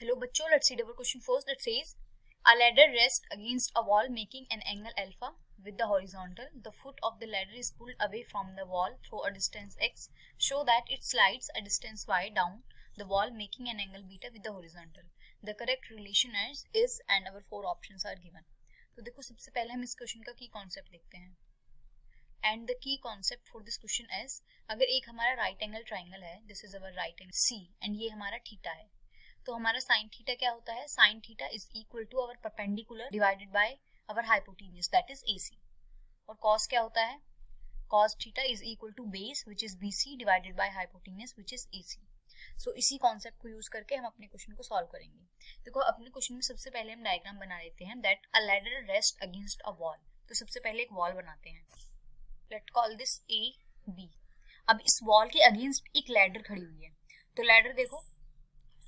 Hello बच्चों, let's read our question first. It says a ladder rests against a wall making an angle alpha with the horizontal. The foot of the ladder is pulled away from the wall through a distance x. Show that it slides a distance y down the wall making an angle beta with the horizontal. The correct relation is and our four options are given. तो देखो सबसे पहले हम इस question का की concept देखते हैं. And the key concept for this question is, अगर एक हमारा राइट एंगल ट्राइंगल है, this is our right angle C and ये हमारा थीटा है, तो हमारा साइन थीटा क्या होता है? Sine theta is equal to our perpendicular divided by our hypotenuse that is AC. और कॉस क्या होता है? Cos theta is equal to base which is BC divided by hypotenuse which is AC. So इसी concept को use करके हम अपने question को सॉल्व करेंगे. देखो अपने क्वेश्चन में सबसे पहले हम डायग्राम बना लेते हैं that a ladder rest against a wall. तो सबसे पहले एक वॉल बनाते हैं. Let call this A B. अब इस वॉल के अगेंस्ट एक लैडर खड़ी हुई है. तो लैडर देखो,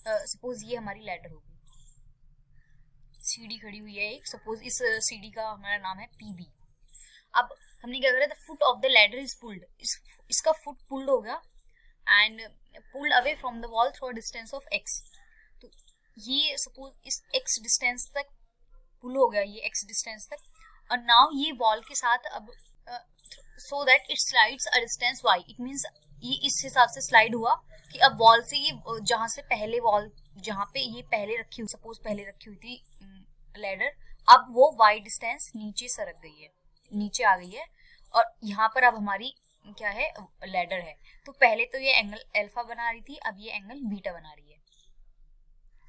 सपोज ये हमारी लैडर होगी, सीढ़ी खड़ी हुई है एक. सपोज इस सीढ़ी का हमारा नाम है पीबी. अब हमने क्या करा, the foot of the ladder is pulled. इसका फुट पुल्ड हो गया and pulled away from the wall through a distance of x. तो ये सपोज इस एक्स डिस्टेंस तक पुल हो गया, ये एक्स डिस्टेंस तक. और नाउ ये वॉल के साथ अब so that it slides a distance Y. It means ये इस हिसाब से स्लाइड हुआ कि अब वॉल से ये जहां से पहले वॉल, जहां पे ये पहले रखी हुई, सपोज पहले रखी हुई थी लैडर, अब वो वाई डिस्टेंस नीचे सरक गई है, नीचे आ गई है. और यहाँ पर अब हमारी क्या है? लैडर है. तो पहले तो ये एंगल अल्फा बना रही थी, अब ये एंगल बीटा बना रही है.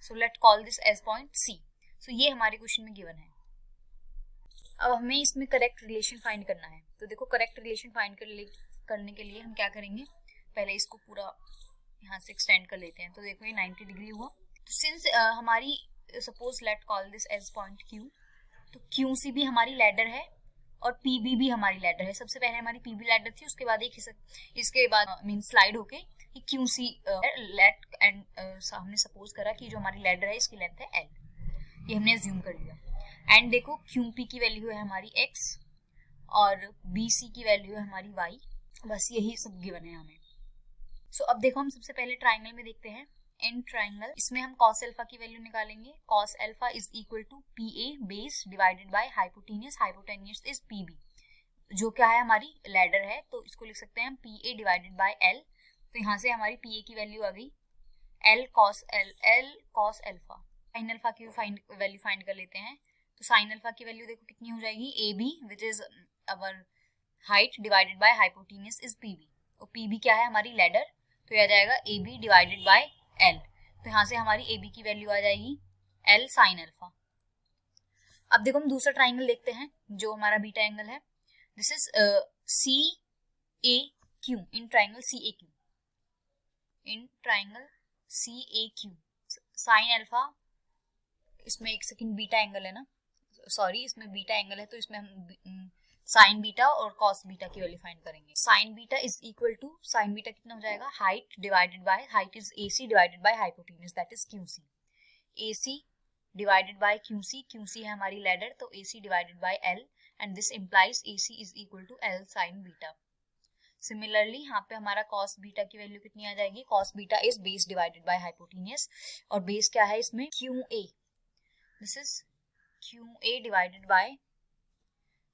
So let call this as point C. So ये हमारे क्वेश्चन में गिवन है. अब हमें इसमें करेक्ट रिलेशन फाइंड करना है. तो देखो करेक्ट रिलेशन फाइंड करने के लिए हम क्या करेंगे, पहले इसको पूरा यहाँ से एक्सटेंड कर लेते हैं. तो देखो ये 90 डिग्री हुआ. तो सिंस हमारी suppose let call this as point Q, तो क्यू सी भी हमारी लैडर है और पीबी भी हमारी लैडर है. सबसे पहले हमारी पीबी लैडर थी, उसके बाद एक इसके बाद मीन स्लाइड होके क्यू सी लेट एंड हमने सपोज करा कि जो हमारी लैडर है इसकी लेंथ है एल. ये हमने अज्यूम कर लिया. एंड देखो क्यू पी की वैल्यू है हमारी एक्स और बी सी की वैल्यू है हमारी वाई. बस यही सब गिवन है हमें. सो अब देखो हम सबसे पहले ट्राइंगल में देखते हैं. इन ट्राइंगल इसमें हम कॉस अल्फा की वैल्यू निकालेंगे. Cos alpha is equal to P A base divided by hypotenuse. Hypotenuse is P B, जो क्या है हमारी लैडर है. तो इसको लिख सकते हैं हम P A divided by L. तो यहाँ से हमारी पी ए की वैल्यू आ गई L cos alpha. Sine alpha की वैल्यू फाइंड कर लेते हैं. तो साइन अल्फा की वैल्यू देखो कितनी हो जाएगी, A B which is our height divided by hypotenuse is P B. और पी बी क्या है? हमारी लैडर. तो यह आ जाएगा A B divided by L. तो यहाँ से हमारी ए बी की वैल्यू आ जाएगी एल साइन अल्फा. अब देखो हम दूसरा ट्राइंगल देखते हैं जो हमारा बीटा एंगल है. This is C A Q. In triangle C A Q, in triangle C A Q sine alpha, इसमें एक सेकंड बीटा एंगल है ना, सॉरी इसमें बीटा एंगल है, तो इसमें हम साइन बीटा और कॉस बीटा की वैल्यू फाइंड करेंगे. Sine beta is equal to, sine beta कितना हो जाएगा? Height divided by, height is AC divided by hypotenuse that is QC. AC divided by QC, QC है हमारी लैडर, तो AC divided by L and this implies AC is equal to L sine beta. Similarly यहाँ पे हमारा cos beta की value कितनी आ जाएगी? Cos beta is base divided by hypotenuse, और बेस क्या है इसमें? Q A. This is Q A divided by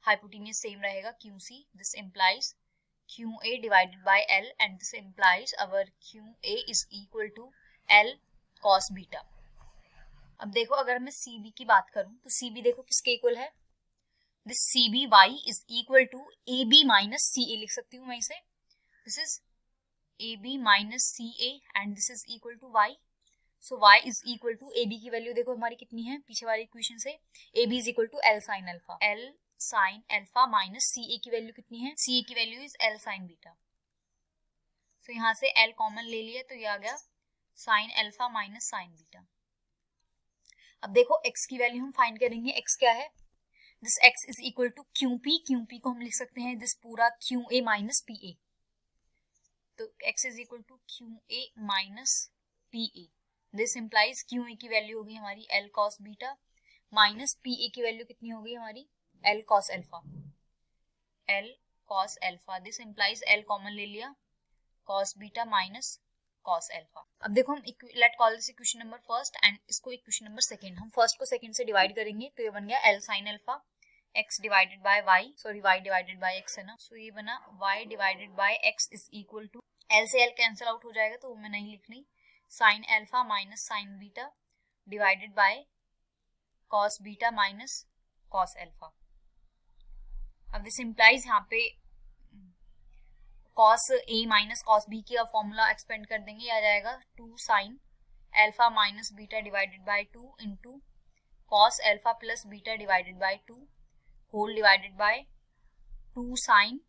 hypotenuse same रहेगा QC. This implies QA divided by L and this implies our QA is equal to L cos beta. अब देखो अगर मैं CB की बात करूं तो CB देखो किसके इक्वल है? This CBY is equal to AB minus CA. लिख सकती हूँ मैं इसे. This is AB minus CA and this is equal to Y. So Y is equal to AB की वैल्यू देखो हमारी कितनी है पीछे वाली इक्वेशन से? AB is equal to L sin alpha. L sine alpha minus C A की value कितनी है? सी ए की value is L sine beta. तो यहाँ से एल कॉमन ले लिया तो ये आ गया sign alpha minus sign beta. अब देखो एक्स की वैल्यू हम फाइंड करेंगे. एक्स क्या है? This x is equal to Q P. Q P को हम लिख सकते हैं दिस पूरा Q A minus P A. तो x is equal to Q A minus P A. This implies Q A की वैल्यू होगी हमारी L cos beta minus P A की वैल्यू कितनी होगी हमारी? L cos alpha. L cos alpha. This implies L common ले लिया, cos beta minus cos alpha. अब देखो हम let call this equation number first and इसको इक्वेशन नंबर सेकंड। हम फर्स्ट को सेकंड से डिवाइड करेंगे तो ये बन गया L sin alpha x divided by y, sorry y divided by x है ना, सो ये बना y divided by x is equal to, L से L कैंसिल आउट हो जाएगा तो वो मैं नहीं लिख रही, sin alpha minus sin beta divided by cos beta minus cos alpha. अब दिस इंप्लाइज यहाँ पे cos a minus cos b की फॉर्मूला एक्सपेंड कर देंगे, आ जाएगा 2 sin alpha minus beta divided by 2 into cos alpha plus beta divided by 2 whole divided by 2 sin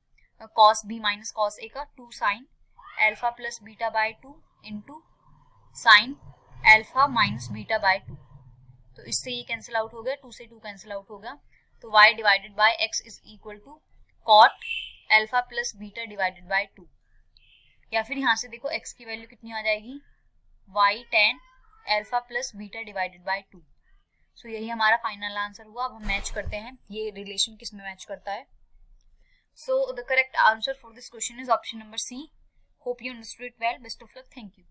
cos b minus cos a का 2 sin alpha plus beta by 2 into sin alpha minus beta by 2। तो इससे ये cancel out हो गया, 2 से 2 cancel out हो गया, तो y divided by x is equal to cot alpha plus beta divided by 2, या फिर यहाँ से देखो x की वैल्यू कितनी आ जाएगी, y tan alpha plus beta divided by 2। सो यही हमारा फाइनल आंसर हुआ। अब हम मैच करते हैं ये रिलेशन किस में मैच करता है। So the correct answer for this question is option number C. Hope you understood it well. Best of luck. Thank you.